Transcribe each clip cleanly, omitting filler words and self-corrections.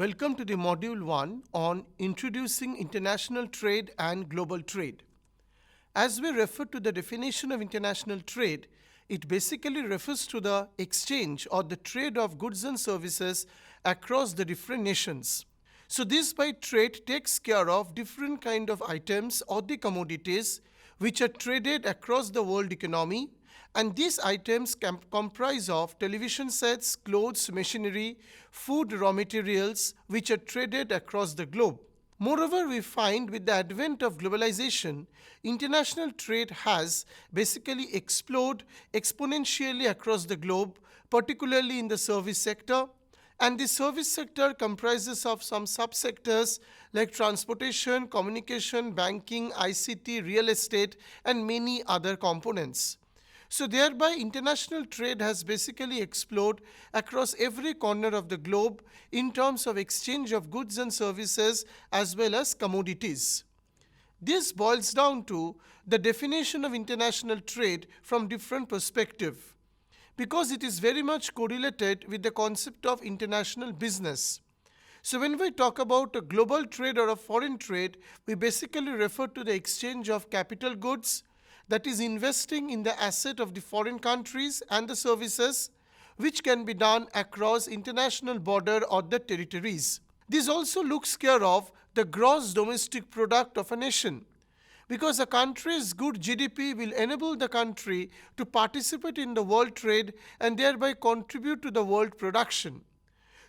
Welcome to the Module 1 on Introducing International Trade and Global Trade. As we refer to the definition of international trade, it basically refers to the exchange or the trade of goods and services across the different nations. So this by trade takes care of different kind of items or the commodities which are traded across the world economy, and these items comprise of television sets, clothes, machinery, food, raw materials which are traded across the globe. Moreover, we find with the advent of globalization, international trade has basically exploded exponentially across the globe, particularly in the service sector. And the service sector comprises of some subsectors like transportation, communication, banking, ICT, real estate, and many other components. So thereby international trade has basically exploded across every corner of the globe in terms of exchange of goods and services as well as commodities. This boils down to the definition of international trade from different perspectives, because it is very much correlated with the concept of international business. So when we talk about a global trade or a foreign trade, we basically refer to the exchange of capital goods, that is investing in the asset of the foreign countries, and the services which can be done across international border or the territories. This also looks care of the gross domestic product of a nation, because a country's good GDP will enable the country to participate in the world trade and thereby contribute to the world production.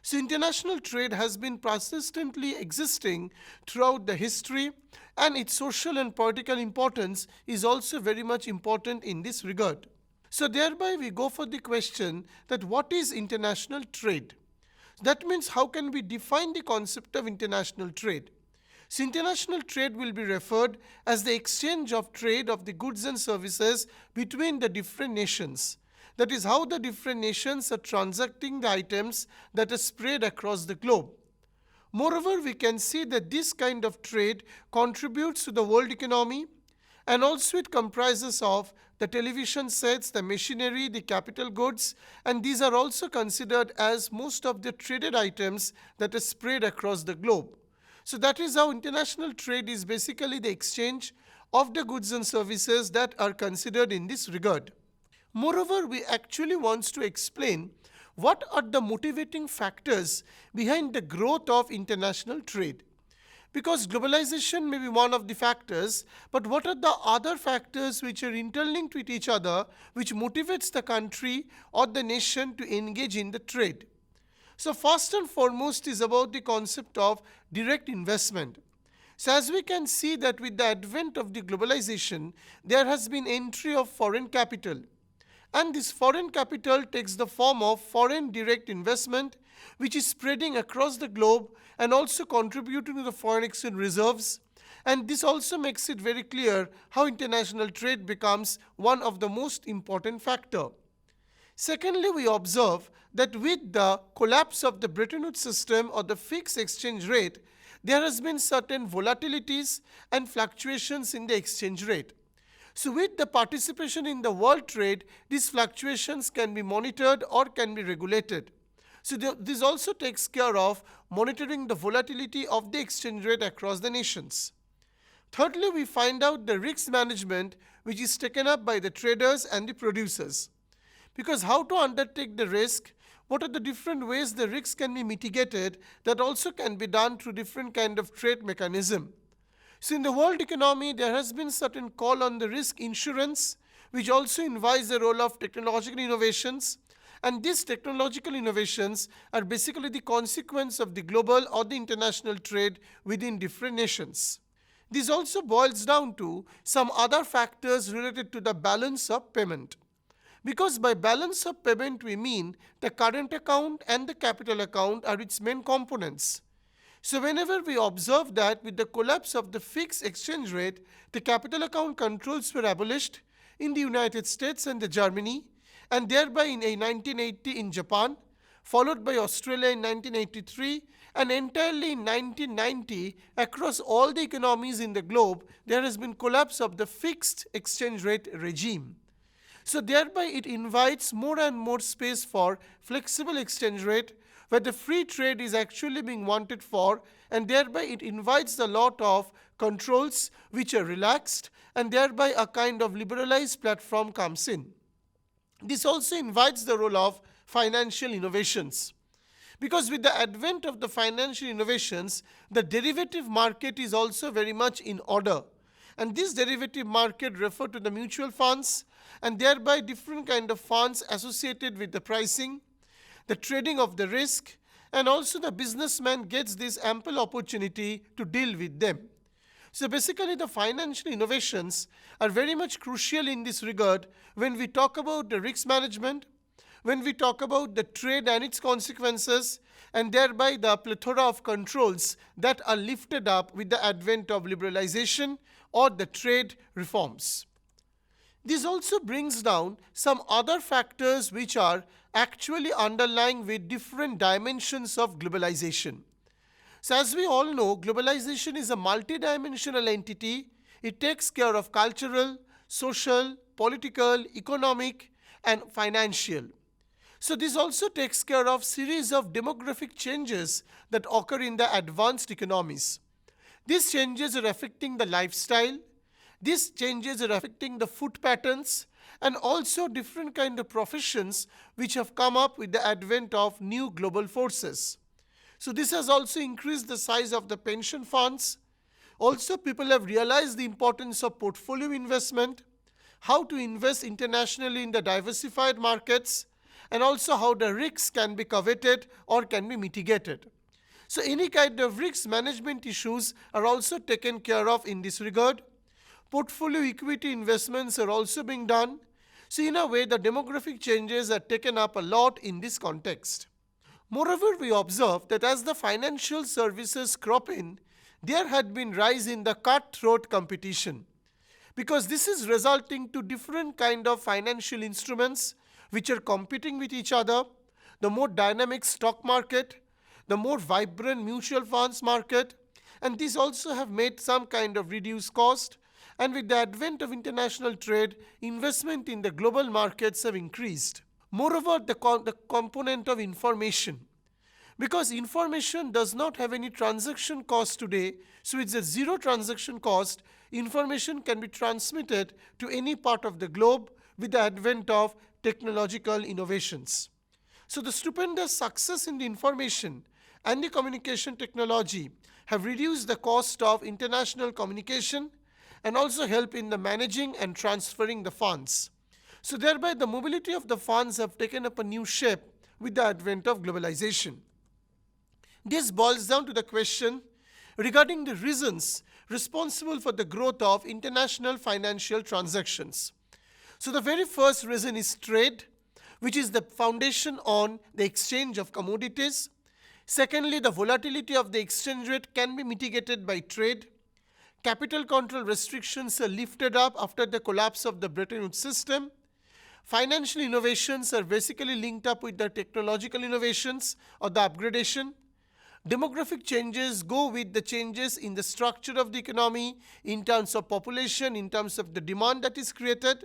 So international trade has been persistently existing throughout the history, and its social and political importance is also very much important in this regard. So thereby we go for the question that what is international trade? That means how can we define the concept of international trade? So international trade will be referred as the exchange of trade of the goods and services between the different nations. That is how the different nations are transacting the items that are spread across the globe. Moreover, we can see that this kind of trade contributes to the world economy, and also it comprises of the television sets, the machinery, the capital goods, and these are also considered as most of the traded items that are spread across the globe. So that is how international trade is basically the exchange of the goods and services that are considered in this regard. Moreover, we actually want to explain what are the motivating factors behind the growth of international trade. Because globalization may be one of the factors, but what are the other factors which are interlinked with each other, which motivates the country or the nation to engage in the trade? So first and foremost is about the concept of direct investment. So as we can see that with the advent of the globalization, there has been entry of foreign capital. And this foreign capital takes the form of foreign direct investment, which is spreading across the globe and also contributing to the foreign exchange reserves. And this also makes it very clear how international trade becomes one of the most important factors. Secondly, we observe that with the collapse of the Bretton Woods system or the fixed exchange rate, there has been certain volatilities and fluctuations in the exchange rate. So with the participation in the world trade, these fluctuations can be monitored or can be regulated. So this also takes care of monitoring the volatility of the exchange rate across the nations. Thirdly, we find out the risk management which is taken up by the traders and the producers. Because how to undertake the risk, what are the different ways the risks can be mitigated, that also can be done through different kind of trade mechanism. So in the world economy, there has been certain call on the risk insurance, which also involves the role of technological innovations. And these technological innovations are basically the consequence of the global or the international trade within different nations. This also boils down to some other factors related to the balance of payment. Because by balance of payment, we mean the current account and the capital account are its main components. So whenever we observe that with the collapse of the fixed exchange rate, the capital account controls were abolished in the United States and the Germany, and thereby in 1980 in Japan, followed by Australia in 1983, and entirely in 1990 across all the economies in the globe, there has been collapse of the fixed exchange rate regime. So thereby it invites more and more space for flexible exchange rate, where the free trade is actually being wanted for, and thereby it invites a lot of controls which are relaxed, and thereby a kind of liberalized platform comes in. This also invites the role of financial innovations. Because with the advent of the financial innovations, the derivative market is also very much in order. And this derivative market refer to the mutual funds and thereby different kind of funds associated with the pricing, the trading of the risk, and also the businessman gets this ample opportunity to deal with them. So basically the financial innovations are very much crucial in this regard when we talk about the risk management, when we talk about the trade and its consequences, and thereby the plethora of controls that are lifted up with the advent of liberalization or the trade reforms. This also brings down some other factors which are actually underlying with different dimensions of globalization. So as we all know, globalization is a multidimensional entity. It takes care of cultural, social, political, economic, and financial. So this also takes care of series of demographic changes that occur in the advanced economies. These changes are affecting the lifestyle, these changes are affecting the food patterns, and also different kind of professions which have come up with the advent of new global forces. So this has also increased the size of the pension funds. Also, people have realized the importance of portfolio investment, how to invest internationally in the diversified markets, and also how the risks can be coveted or can be mitigated. So any kind of risk management issues are also taken care of in this regard. Portfolio equity investments are also being done. So in a way, the demographic changes are taken up a lot in this context. Moreover, we observe that as the financial services crop in, there had been rise in the cutthroat competition, because this is resulting to different kind of financial instruments which are competing with each other, the more dynamic stock market, the more vibrant mutual funds market, and these also have made some kind of reduced cost, and with the advent of international trade, investment in the global markets have increased. Moreover, the component of information, because information does not have any transaction cost today, so it's a zero transaction cost, information can be transmitted to any part of the globe with the advent of technological innovations. So the stupendous success in the information and the communication technology have reduced the cost of international communication and also help in the managing and transferring the funds. So thereby the mobility of the funds have taken up a new shape with the advent of globalization. This boils down to the question regarding the reasons responsible for the growth of international financial transactions. So the very first reason is trade, which is the foundation on the exchange of commodities. Secondly, the volatility of the exchange rate can be mitigated by trade. Capital control restrictions are lifted up after the collapse of the Bretton Woods system. Financial innovations are basically linked up with the technological innovations or the upgradation. Demographic changes go with the changes in the structure of the economy in terms of population, in terms of the demand that is created.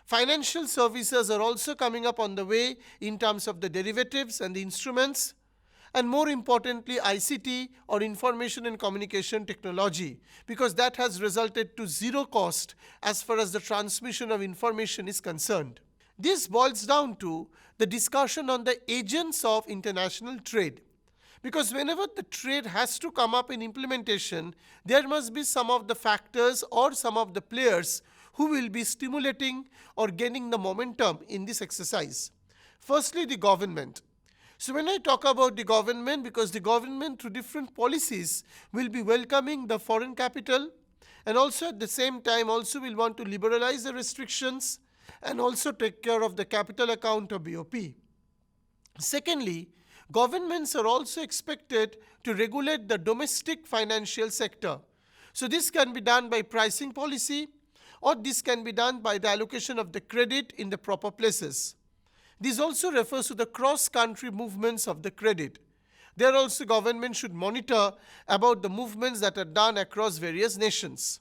Financial services are also coming up on the way in terms of the derivatives and the instruments. And more importantly, ICT or information and communication technology, because that has resulted to zero cost as far as the transmission of information is concerned. This boils down to the discussion on the agents of international trade. Because whenever the trade has to come up in implementation, there must be some of the factors or some of the players who will be stimulating or gaining the momentum in this exercise. Firstly, the government. So when I talk about the government, because the government through different policies will be welcoming the foreign capital, and also at the same time also will want to liberalize the restrictions and also take care of the capital account of BOP. Secondly, governments are also expected to regulate the domestic financial sector. So this can be done by pricing policy, or this can be done by the allocation of the credit in the proper places. This also refers to the cross-country movements of the credit. There also government should monitor about the movements that are done across various nations.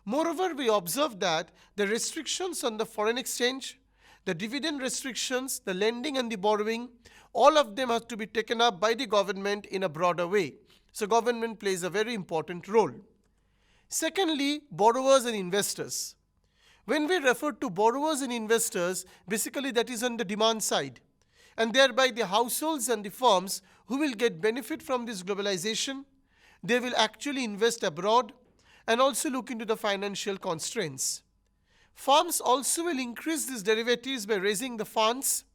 Moreover, we observe that the restrictions on the foreign exchange, the dividend restrictions, the lending and the borrowing, all of them have to be taken up by the government in a broader way. So government plays a very important role. Secondly, borrowers and investors. When we refer to borrowers and investors, basically that is on the demand side, and thereby the households and the firms who will get benefit from this globalization, they will actually invest abroad and also look into the financial constraints. Firms also will increase these derivatives by raising the funds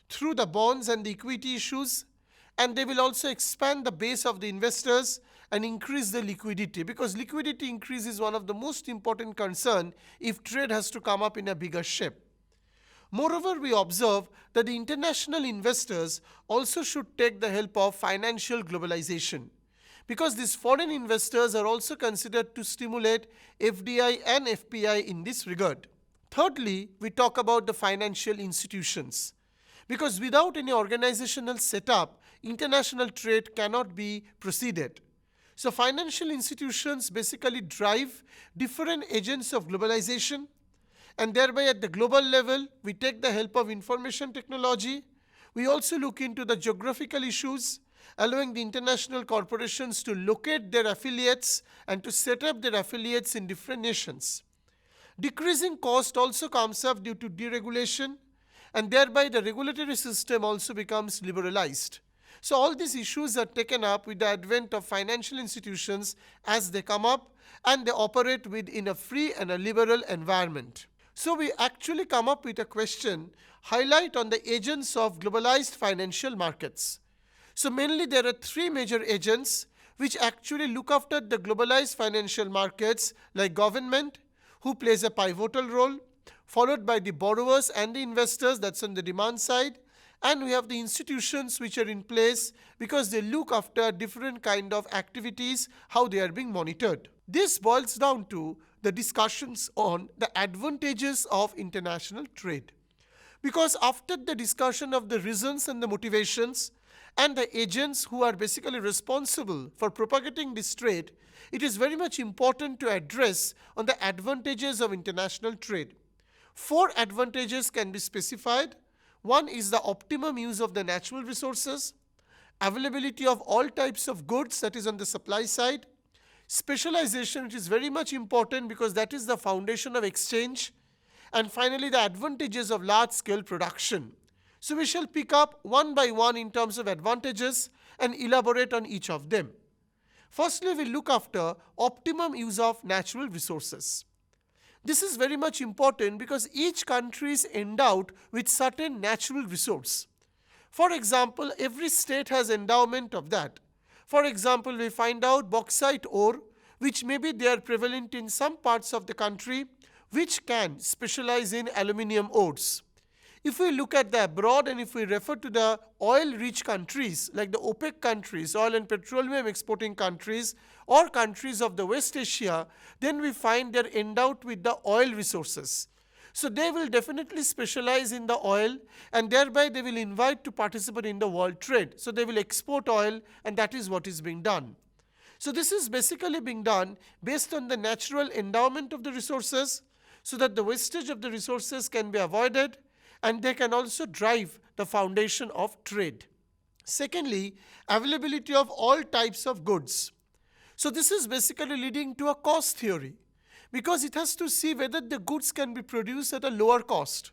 through the bonds and the equity issues, and they will also expand the base of the investors and increase the liquidity, because liquidity increase is one of the most important concern if trade has to come up in a bigger shape. Moreover, we observe that the international investors also should take the help of financial globalization, because these foreign investors are also considered to stimulate FDI and FPI in this regard. Thirdly, we talk about the financial institutions, because without any organizational setup, international trade cannot be proceeded. So financial institutions basically drive different agents of globalization, and thereby at the global level, we take the help of information technology. We also look into the geographical issues, allowing the international corporations to locate their affiliates and to set up their affiliates in different nations. Decreasing cost also comes up due to deregulation, and thereby the regulatory system also becomes liberalized. So all these issues are taken up with the advent of financial institutions as they come up, and they operate within a free and a liberal environment. So we actually come up with a question, highlight on the agents of globalized financial markets. So mainly there are three major agents which actually look after the globalized financial markets, like government, who plays a pivotal role, followed by the borrowers and the investors, that's on the demand side, and we have the institutions which are in place because they look after different kind of activities, how they are being monitored. This boils down to the discussions on the advantages of international trade. Because after the discussion of the reasons and the motivations and the agents who are basically responsible for propagating this trade, it is very much important to address on the advantages of international trade. 4 advantages can be specified. One is the optimum use of the natural resources, availability of all types of goods, that is on the supply side, specialization, which is very much important because that is the foundation of exchange, and finally the advantages of large scale production. So we shall pick up one by one in terms of advantages and elaborate on each of them. Firstly, we look after optimum use of natural resources. This is very much important because each country is endowed with certain natural resource. For example, every state has endowment of that. For example, we find out bauxite ore, which maybe they are prevalent in some parts of the country, which can specialize in aluminium ores. If we look at the abroad and if we refer to the oil-rich countries like the OPEC countries, oil and petroleum exporting countries, or countries of the West Asia, then we find they're endowed with the oil resources. So they will definitely specialize in the oil, and thereby they will invite to participate in the world trade. So they will export oil, and that is what is being done. So this is basically being done based on the natural endowment of the resources, so that the wastage of the resources can be avoided, and they can also drive the foundation of trade. Secondly, availability of all types of goods. So this is basically leading to a cost theory, because it has to see whether the goods can be produced at a lower cost.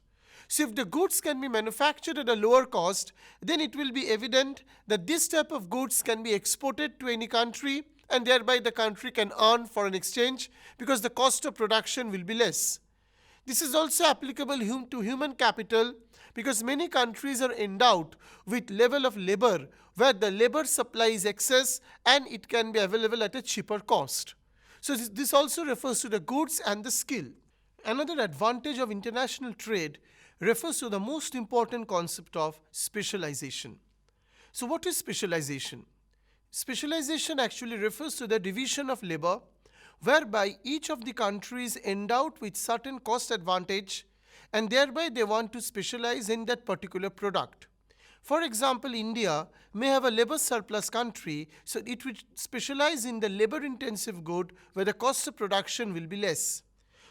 So if the goods can be manufactured at a lower cost, then it will be evident that this type of goods can be exported to any country, and thereby the country can earn foreign exchange because the cost of production will be less. This is also applicable to human capital, because many countries are endowed with level of labor where the labor supply is excess and it can be available at a cheaper cost. So this also refers to the goods and the skill. Another advantage of international trade refers to the most important concept of specialization. So what is specialization? Specialization actually refers to the division of labor, whereby each of the countries endowed with certain cost advantage, and thereby they want to specialize in that particular product. For example, India may have a labor surplus country, so it will specialize in the labor intensive good where the cost of production will be less.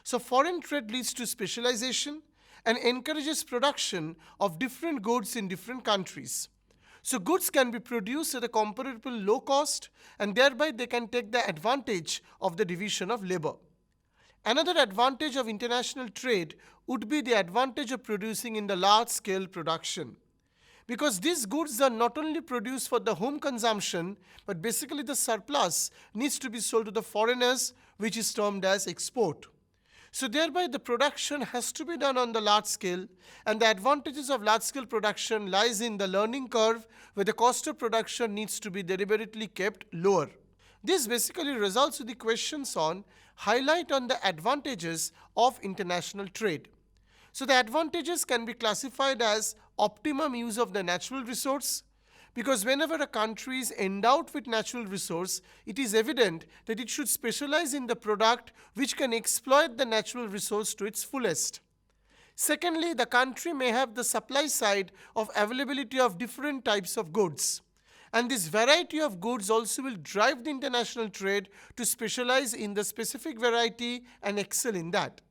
So foreign trade leads to specialization and encourages production of different goods in different countries. So goods can be produced at a comparable low cost, and thereby they can take the advantage of the division of labor. Another advantage of international trade would be the advantage of producing in the large scale production. Because these goods are not only produced for the home consumption, but basically the surplus needs to be sold to the foreigners, which is termed as export. So thereby the production has to be done on the large scale, and the advantages of large scale production lies in the learning curve, where the cost of production needs to be deliberately kept lower. This basically results in the questions on highlight on the advantages of international trade. So the advantages can be classified as optimum use of the natural resource, because whenever a country is endowed with natural resource, it is evident that it should specialize in the product which can exploit the natural resource to its fullest. Secondly, the country may have the supply side of availability of different types of goods. And this variety of goods also will drive the international trade to specialize in the specific variety and excel in that.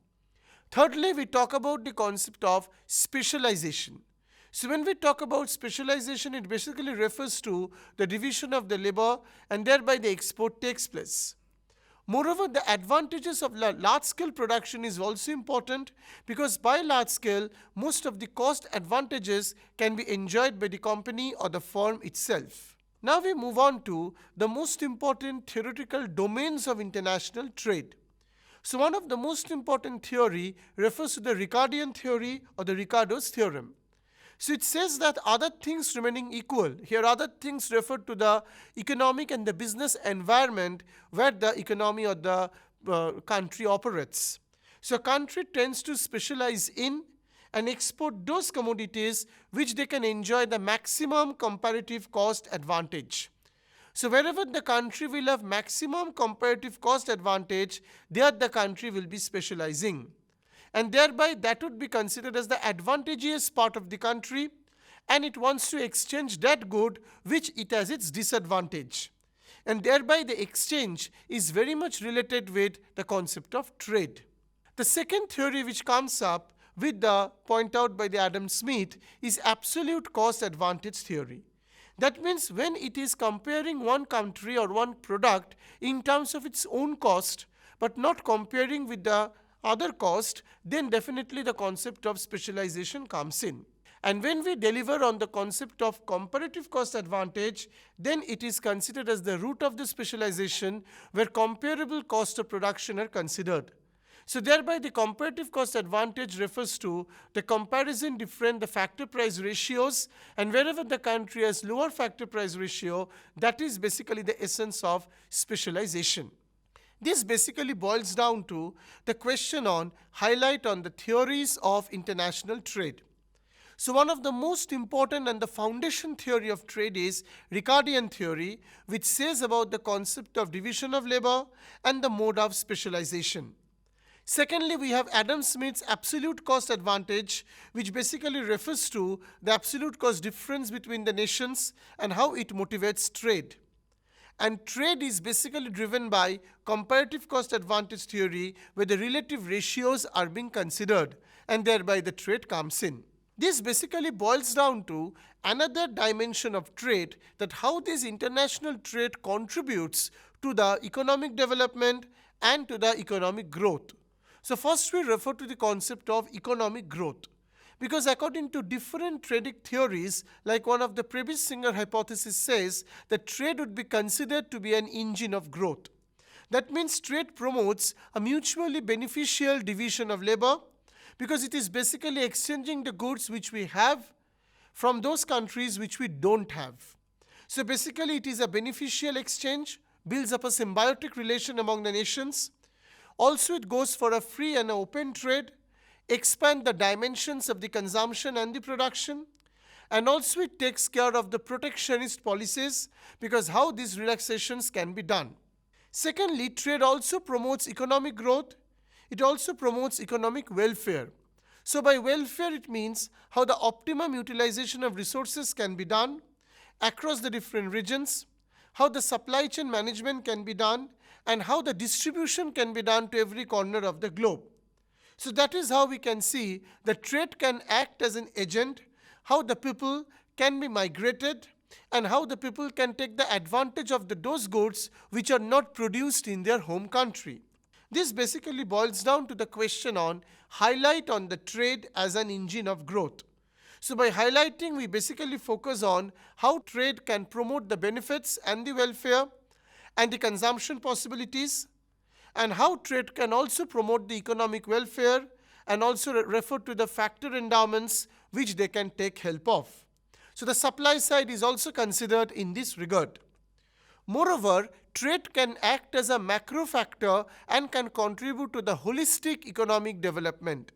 Thirdly, we talk about the concept of specialization. So when we talk about specialization, it basically refers to the division of the labor, and thereby the export takes place. Moreover, the advantages of large-scale production is also important, because by large scale, most of the cost advantages can be enjoyed by the company or the firm itself. Now we move on to the most important theoretical domains of international trade. So one of the most important theory refers to the Ricardian theory or the Ricardo's theorem. So it says that other things remaining equal, here other things refer to the economic and the business environment where the economy or the country operates. So a country tends to specialize in and export those commodities which they can enjoy the maximum comparative cost advantage. So wherever the country will have maximum comparative cost advantage, there the country will be specializing. And thereby that would be considered as the advantageous part of the country, and it wants to exchange that good which it has its disadvantage. And thereby the exchange is very much related with the concept of trade. The second theory which comes up with the point out by the Adam Smith is absolute cost advantage theory. That means when it is comparing one country or one product in terms of its own cost, but not comparing with the other cost, then definitely the concept of specialization comes in. And when we deliver on the concept of comparative cost advantage, then it is considered as the root of the specialization, where comparable cost of production are considered. So thereby the comparative cost advantage refers to the comparison different the factor price ratios, and wherever the country has lower factor price ratio, that is basically the essence of specialization. This basically boils down to the question on highlight on the theories of international trade. So one of the most important and the foundation theory of trade is Ricardian theory, which says about the concept of division of labor and the mode of specialization. Secondly, we have Adam Smith's absolute cost advantage, which basically refers to the absolute cost difference between the nations and how it motivates trade. And trade is basically driven by comparative cost advantage theory, where the relative ratios are being considered, and thereby the trade comes in. This basically boils down to another dimension of trade, that how this international trade contributes to the economic development and to the economic growth. So first we refer to the concept of economic growth, because according to different trade theories, like one of the Prebisch-Singer hypothesis says that trade would be considered to be an engine of growth. That means trade promotes a mutually beneficial division of labor, because it is basically exchanging the goods which we have from those countries which we don't have. So basically it is a beneficial exchange, builds up a symbiotic relation among the nations. Also it goes for a free and open trade, expand the dimensions of the consumption and the production, and also it takes care of the protectionist policies, because how these relaxations can be done. Secondly, trade also promotes economic growth. It also promotes economic welfare. So by welfare it means how the optimum utilization of resources can be done across the different regions, how the supply chain management can be done, and how the distribution can be done to every corner of the globe. So that is how we can see that trade can act as an agent, how the people can be migrated, and how the people can take the advantage of those goods which are not produced in their home country. This basically boils down to the question on highlight on the trade as an engine of growth. So by highlighting, we basically focus on how trade can promote the benefits and the welfare and the consumption possibilities, and how trade can also promote the economic welfare and also refer to the factor endowments which they can take help of. So the supply side is also considered in this regard. Moreover, trade can act as a macro factor and can contribute to the holistic economic development.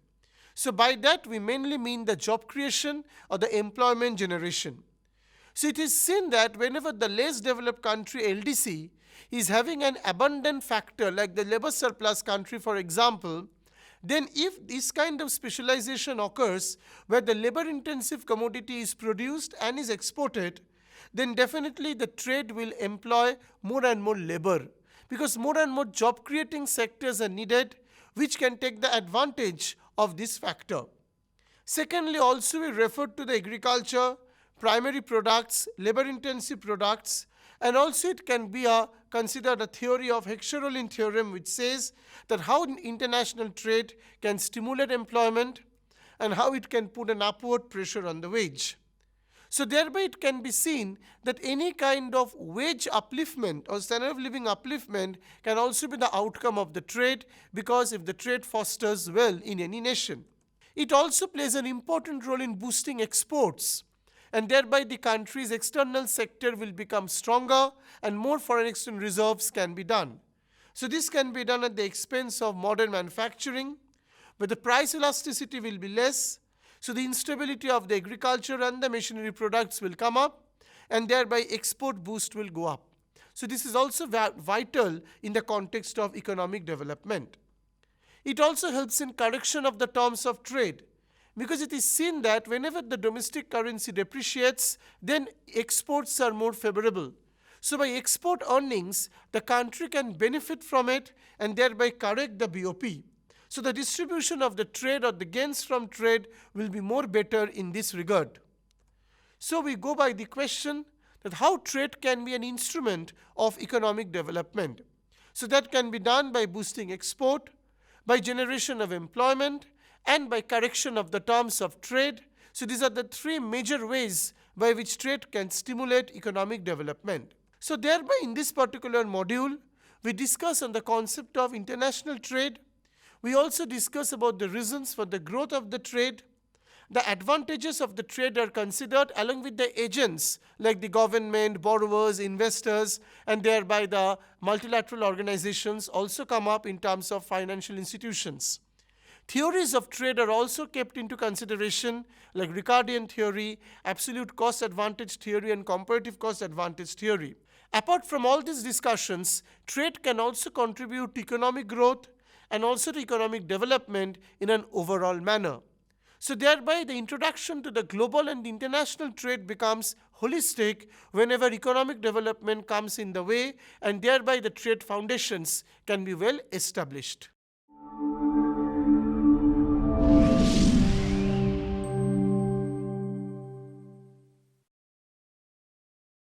So by that we mainly mean the job creation or the employment generation. So it is seen that whenever the less developed country LDC is having an abundant factor like the labor surplus country for example, then if this kind of specialization occurs where the labor intensive commodity is produced and is exported, then definitely the trade will employ more and more labor, because more and more job creating sectors are needed which can take the advantage of this factor. Secondly, also we refer to the agriculture, primary products, labor intensive products, and also it can be considered a theory of Heckscher-Ohlin theorem which says that how international trade can stimulate employment and how it can put an upward pressure on the wage. So thereby it can be seen that any kind of wage upliftment or standard of living upliftment can also be the outcome of the trade, because if the trade fosters well in any nation. It also plays an important role in boosting exports, and thereby the country's external sector will become stronger and more foreign exchange reserves can be done. So this can be done at the expense of modern manufacturing, where the price elasticity will be less. So the instability of the agriculture and the machinery products will come up, and thereby export boost will go up. So this is also vital in the context of economic development. It also helps in correction of the terms of trade, because it is seen that whenever the domestic currency depreciates, then exports are more favorable. So by export earnings, the country can benefit from it and thereby correct the BOP. So the distribution of the trade or the gains from trade will be more better in this regard. So we go by the question that how trade can be an instrument of economic development. So that can be done by boosting export, by generation of employment, and by correction of the terms of trade. So these are the three major ways by which trade can stimulate economic development. So thereby in this particular module, we discuss on the concept of international trade. We also discuss about the reasons for the growth of the trade. The advantages of the trade are considered along with the agents like the government, borrowers, investors, and thereby the multilateral organizations also come up in terms of financial institutions. Theories of trade are also kept into consideration like Ricardian theory, absolute cost advantage theory, and comparative cost advantage theory. Apart from all these discussions, trade can also contribute to economic growth and also to economic development in an overall manner. So thereby the introduction to the global and international trade becomes holistic whenever economic development comes in the way, and thereby the trade foundations can be well established.